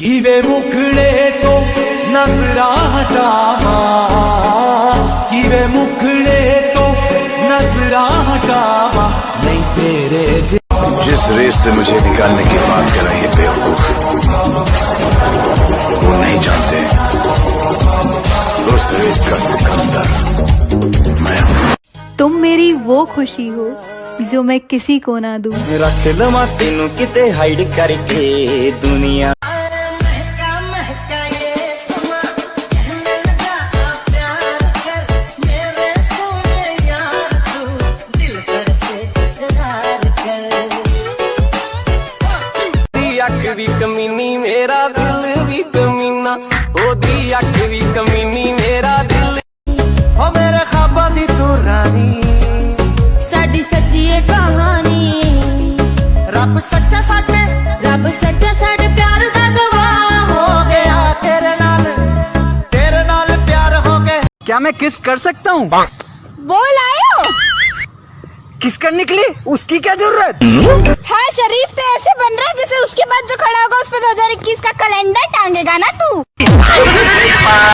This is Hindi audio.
किवे मुखड़े तो नजरा हटावा, किवे मुखड़े तो नजरा हटावा, नहीं तेरे जिस रेस से मुझे निकालने की बात कर रही है बेवकूफ, वो नहीं जानते उस रेस का सिकंदर मैं हूं। तुम मेरी वो खुशी हो जो मैं किसी को ना दूं। रख लवा तेनू किते हाइड करके दुनिया। अख भी कमीनी मेरा दिल भी कमीना, ओदी अख भी कमीनी मेरा दिल। ओ मेरे ख्वाबा दी तू रानी, साडी सच्ची है कहानी। रब सच्चा साडे प्यार दा गवाह हो गया। तेरे नाल प्यार हो गया। क्या मैं किस कर सकता हूँ? बोल आयो। किस करने के लिए उसकी क्या जरूरत? हाँ शरीफ तो ऐसे बन रहा है जैसे उसके बाद जो खड़ा होगा उस पे 2021 का कैलेंडर टांगेगा ना तू।